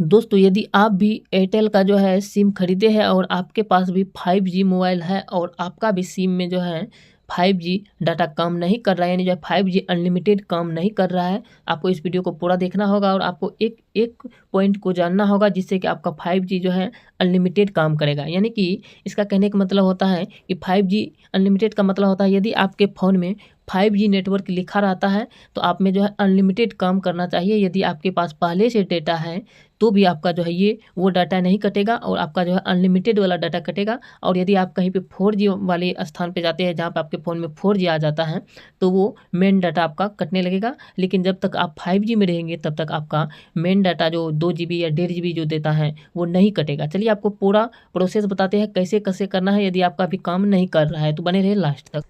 दोस्तों यदि आप भी एयरटेल का जो है सिम खरीदे हैं और आपके पास भी 5G मोबाइल है और आपका भी सिम में जो है 5G डाटा काम नहीं कर रहा है, यानी जो है 5G अनलिमिटेड काम नहीं कर रहा है, आपको इस वीडियो को पूरा देखना होगा और आपको एक एक पॉइंट को जानना होगा जिससे कि आपका 5G जो है अनलिमिटेड काम करेगा। यानी कि इसका कहने का मतलब होता है कि 5G अनलिमिटेड का मतलब होता है यदि आपके फ़ोन में 5G नेटवर्क लिखा रहता है तो आप में जो है अनलिमिटेड काम करना चाहिए। यदि आपके पास पहले से डेटा है तो भी आपका जो है ये वो डाटा नहीं कटेगा और आपका जो है अनलिमिटेड वाला डाटा कटेगा। और यदि आप कहीं पे 4G वाले स्थान पे जाते हैं जहाँ पे आपके फ़ोन में 4G आ जाता है तो वो मेन डाटा आपका कटने लगेगा। लेकिन जब तक आप 5G में रहेंगे तब तक आपका मेन डाटा जो 2 GB या 1.5 GB जो देता है वो नहीं कटेगा। चलिए आपको पूरा प्रोसेस बताते हैं कैसे कैसे करना है यदि आपका अभी काम नहीं कर रहा है, तो बने रहे लास्ट तक।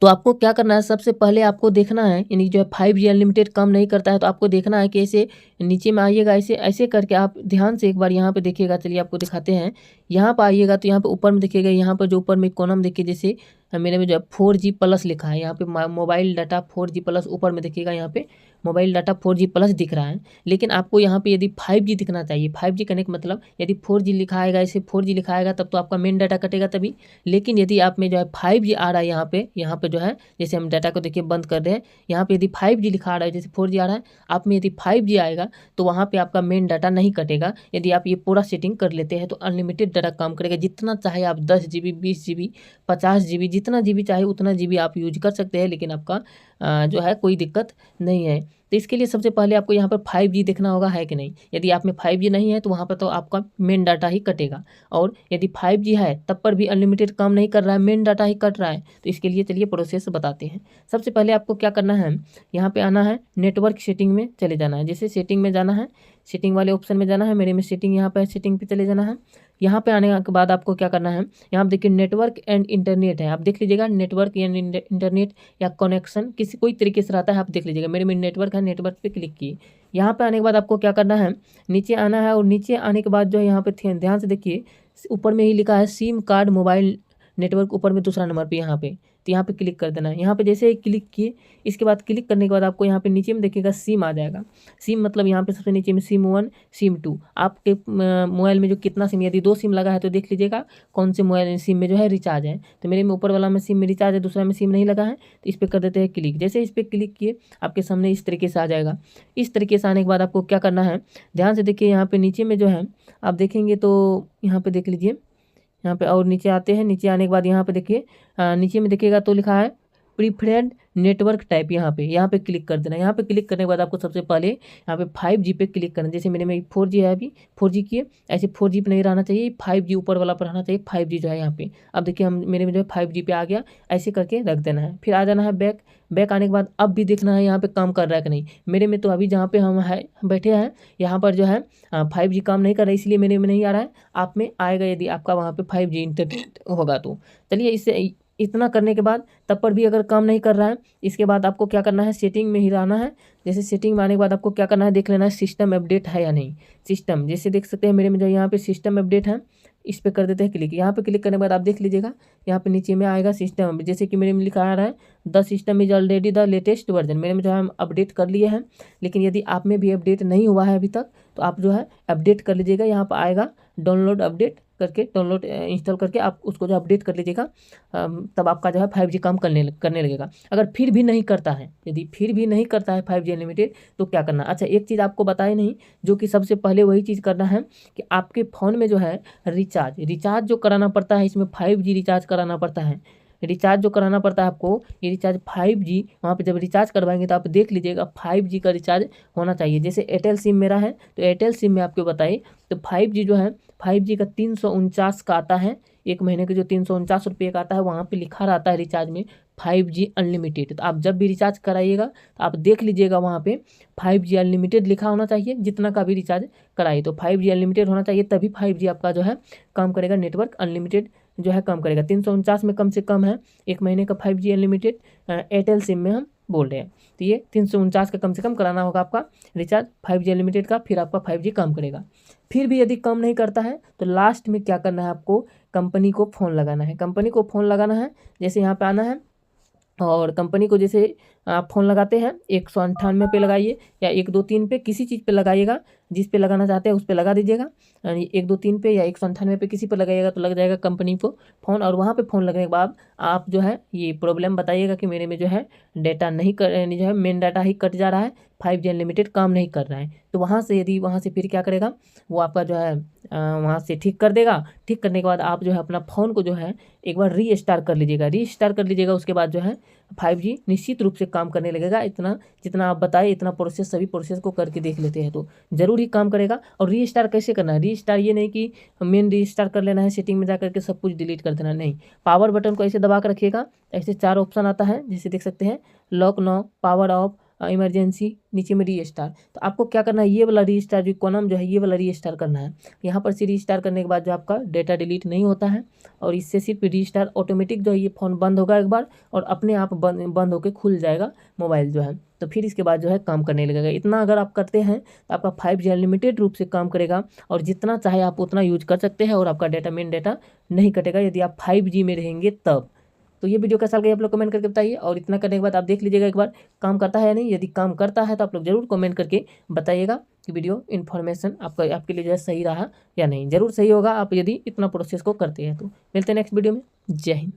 तो आपको क्या करना है, सबसे पहले आपको देखना है, यानी जो है 5G अनलिमिटेड काम नहीं करता है तो आपको देखना है कि ऐसे नीचे में आइएगा, ऐसे ऐसे करके आप ध्यान से एक बार यहाँ पे देखिएगा। चलिए आपको दिखाते हैं। यहाँ पर आइएगा तो यहाँ पे ऊपर में देखिएगा, यहाँ पर जो ऊपर में कॉलम देखिए, जैसे मेरे में जो है 4G प्लस लिखा है, यहाँ पे मोबाइल डाटा 4G प्लस ऊपर में देखिएगा, यहाँ पे मोबाइल डाटा 4G प्लस दिख रहा है। लेकिन आपको यहाँ पे यदि 5G दिखना चाहिए, 5G करने का मतलब यदि 4G लिखा आएगा, ऐसे 4G लिखा आएगा तब तो आपका मेन डाटा कटेगा तभी। लेकिन यदि आप में जो है 5G आ रहा है, यहाँ पे जो है जैसे हम डाटा को देखिए बंद कर रहे हैं, यहाँ पे यदि 5G लिखा आ रहा है, जैसे 4G आ रहा है, आप में यदि 5G आएगा तो वहाँ पे आपका मेन डाटा नहीं कटेगा। यदि आप ये पूरा सेटिंग कर लेते हैं तो अनलिमिटेड डाटा काम करेगा, जितना चाहे आप 10 GB 20 GB 50 GB जितना GB चाहे उतना GB आप यूज कर सकते हैं, लेकिन आपका जो है कोई दिक्कत नहीं है। तो इसके लिए सबसे पहले आपको यहाँ पर 5G देखना होगा है कि नहीं। यदि आप में 5G नहीं है तो वहाँ पर तो आपका मेन डाटा ही कटेगा, और यदि 5G है तब पर भी अनलिमिटेड काम नहीं कर रहा है, मेन डाटा ही कट रहा है। तो इसके लिए चलिए प्रोसेस बताते हैं। सबसे पहले आपको क्या करना है, यहाँ पे आना है, नेटवर्क सेटिंग में चले जाना है। जैसे सेटिंग में जाना है, सेटिंग वाले ऑप्शन में जाना है, मेरे में सेटिंग यहाँ पे सेटिंग पे चले जाना है। यहाँ पे आने के बाद आपको क्या करना है, यहाँ पे देखिए नेटवर्क एंड इंटरनेट है, आप देख लीजिएगा। नेटवर्क एंड इंटरनेट या कनेक्शन किसी कोई तरीके से रहता है, आप देख लीजिएगा। मेरे में नेटवर्क है, नेटवर्क पे क्लिक किए। यहाँ पे आने के बाद आपको क्या करना है, नीचे आना है, और नीचे आने के बाद जो है यहाँ पे ध्यान से देखिए, ऊपर में ही लिखा है सिम कार्ड मोबाइल नेटवर्क, ऊपर में दूसरा नंबर पे यहाँ पे, तो यहाँ पे क्लिक कर देना है। यहाँ पे जैसे ही क्लिक किए, इसके बाद क्लिक करने के बाद आपको यहाँ पे नीचे में देखिएगा सिम आ जाएगा। सिम मतलब यहाँ पे सबसे नीचे में सिम 1 सिम 2, आपके मोबाइल में जो कितना सिम, यदि 2 सिम लगा है तो देख लीजिएगा कौन से मोबाइल सिम में जो है रिचार्ज है। तो मेरे में ऊपर वाला में सिम में रिचार्ज है, दूसरा में सिम नहीं लगा है, तो इस पर कर देते हैं क्लिक। जैसे इस पर क्लिक किए आपके सामने इस तरीके से आ जाएगा। इस तरीके से आने के बाद आपको क्या करना है, ध्यान से देखिए, यहाँ पे नीचे में जो है आप देखेंगे तो यहाँ पे देख लीजिए, यहाँ पे और नीचे आते हैं। नीचे आने के बाद यहाँ पे देखिए, नीचे में देखिएगा तो लिखा है प्रीफर्ड नेटवर्क टाइप, यहाँ पे क्लिक कर देना। यहाँ पे क्लिक करने के बाद आपको सबसे पहले यहाँ पे 5G पे क्लिक करना। जैसे मेरे में 4G है, अभी 4G किए, ऐसे 4G पे नहीं रहना चाहिए, 5G ऊपर वाला पर रहना चाहिए। 5G जो है यहाँ पे, अब देखिए हम मेरे में जो है 5G पे आ गया, ऐसे करके रख देना है। फिर आ जाना है बैक। बैक आने के बाद अब भी देखना है यहाँ पे काम कर रहा है कि नहीं। मेरे में तो अभी जहाँ पे हम है बैठे हैं यहाँ पर जो है 5G काम नहीं कर रहा है, इसलिए मेरे में नहीं आ रहा है। आप में आएगा यदि आपका वहाँ पे 5G इंटरनेट होगा तो। चलिए, इससे इतना करने के बाद तब पर भी अगर काम नहीं कर रहा है, इसके बाद आपको क्या करना है, सेटिंग में ही रहना है। जैसे सेटिंग में आने के बाद आपको क्या करना है, देख लेना है सिस्टम अपडेट है या नहीं। सिस्टम जैसे देख सकते हैं मेरे में जो यहाँ पे सिस्टम अपडेट है, इस पर कर देते हैं क्लिक। यहाँ पे क्लिक करने के बाद आप देख लीजिएगा, यहाँ पे नीचे में आएगा सिस्टम, जैसे कि मेरे में लिखा आ रहा है the system is already the latest version. मेरे में जो है हम अपडेट कर लिए हैं, लेकिन यदि आप में भी अपडेट नहीं हुआ है अभी तक तो आप जो है अपडेट कर लीजिएगा। यहाँ पर आएगा डाउनलोड अपडेट करके, डाउनलोड इंस्टॉल करके आप उसको जो अपडेट कर लीजिएगा, तब आपका जो है 5G काम करने लगेगा। अगर फिर भी नहीं करता है, यदि फिर भी नहीं करता है 5G अनलिमिटेड, तो क्या करना। अच्छा, एक चीज़ आपको बताए नहीं, जो कि सबसे पहले वही चीज़ करना है कि आपके फ़ोन में जो है रिचार्ज जो कराना पड़ता है, इसमें 5G रिचार्ज कराना पड़ता है। रिचार्ज जो कराना पड़ता है आपको, ये रिचार्ज 5G, वहाँ पे जब रिचार्ज करवाएंगे तो आप देख लीजिएगा 5G का रिचार्ज होना चाहिए। जैसे एयरटेल सिम मेरा है, तो एयरटेल सिम में आपको बताइए तो 5G जो है 5G का 349 का आता है, एक महीने के जो 349 रुपये का आता है, वहाँ पे लिखा रहता है रिचार्ज में 5G अनलिमिटेड। तो आप जब भी रिचार्ज कराइएगा तो आप देख लीजिएगा वहाँ पे 5G अनलिमिटेड लिखा होना चाहिए, जितना का भी रिचार्ज कराइए तो 5G अनलिमिटेड होना चाहिए, तभी 5G आपका जो है काम करेगा। नेटवर्क अनलिमिटेड जो है काम करेगा। 349 में कम से कम है एक महीने का 5G अनलिमिटेड, एयरटेल सिम में हम बोल रहे हैं। तो ये 349 का कम से कम कराना होगा आपका रिचार्ज 5G अनलिमिटेड का, फिर आपका 5G काम करेगा। फिर भी यदि काम नहीं करता है तो लास्ट में क्या करना है, आपको कंपनी को फ़ोन लगाना है। कंपनी को फ़ोन लगाना है, जैसे यहाँ पे आना है, और कंपनी को जैसे आप फ़ोन लगाते हैं 198 पे लगाइए या 123 पे, किसी चीज़ पे लगाइएगा। जिस पे लगाना चाहते हैं उस पे लगा दीजिएगा, 123 पे या 198 पे किसी पर लगाइएगा तो लग जाएगा कंपनी को फ़ोन। और वहाँ पे फ़ोन लगने के बाद आप जो है ये प्रॉब्लम बताइएगा कि मेरे में जो है डाटा नहीं कर जो है मेन डाटा ही कट जा रहा है, 5G अनलिमिटेड काम नहीं कर रहा है। तो वहाँ से यदि वहाँ से फिर क्या करेगा वो आपका जो है वहाँ से ठीक कर देगा। ठीक करने के बाद आप जो है अपना फ़ोन को जो है एक बार रीस्टार्ट कर लीजिएगा। रीस्टार्ट कर लीजिएगा उसके बाद जो है 5G निश्चित रूप से काम करने लगेगा। इतना जितना आप बताए इतना प्रोसेस सभी प्रोसेस को करके देख लेते हैं तो ज़रूर ही काम करेगा। और रीस्टार्ट कैसे करना है, रीस्टार्ट ये नहीं कि मेन रीस्टार्ट कर लेना है, सेटिंग में जा करके सब कुछ डिलीट कर देना, नहीं। पावर बटन को ऐसे दबा कर रखिएगा, ऐसे 4 ऑप्शन आता है जैसे देख सकते हैं, lock now, power off, emergency, नीचे में रीस्टार्ट। तो आपको क्या करना है, ये वाला रीस्टार्ट जो इकोनॉम जो है ये वाला रीस्टार्ट करना है। यहाँ पर से रीस्टार्ट करने के बाद जो आपका डेटा डिलीट नहीं होता है और इससे सिर्फ रीस्टार्ट ऑटोमेटिक जो है ये फ़ोन बंद होगा एक बार और अपने आप बंद होकर खुल जाएगा मोबाइल जो है। तो फिर इसके बाद जो है काम करने लगेगा। इतना अगर आप करते हैं तो आपका 5G अनलिमिटेड रूप से काम करेगा और जितना चाहे आप उतना यूज कर सकते हैं और आपका डाटा मेन डाटा नहीं कटेगा यदि आप 5G में रहेंगे तब। तो ये वीडियो कैसा लगा आप लोग कमेंट करके बताइए। और इतना करने के बाद आप देख लीजिएगा एक बार काम करता है या नहीं। यदि काम करता है तो आप लोग जरूर कमेंट करके बताइएगा कि वीडियो इन्फॉर्मेशन आपके लिए जो है सही रहा या नहीं। जरूर सही होगा आप यदि इतना प्रोसेस को करते हैं तो। मिलते हैं नेक्स्ट वीडियो में। जय हिंद।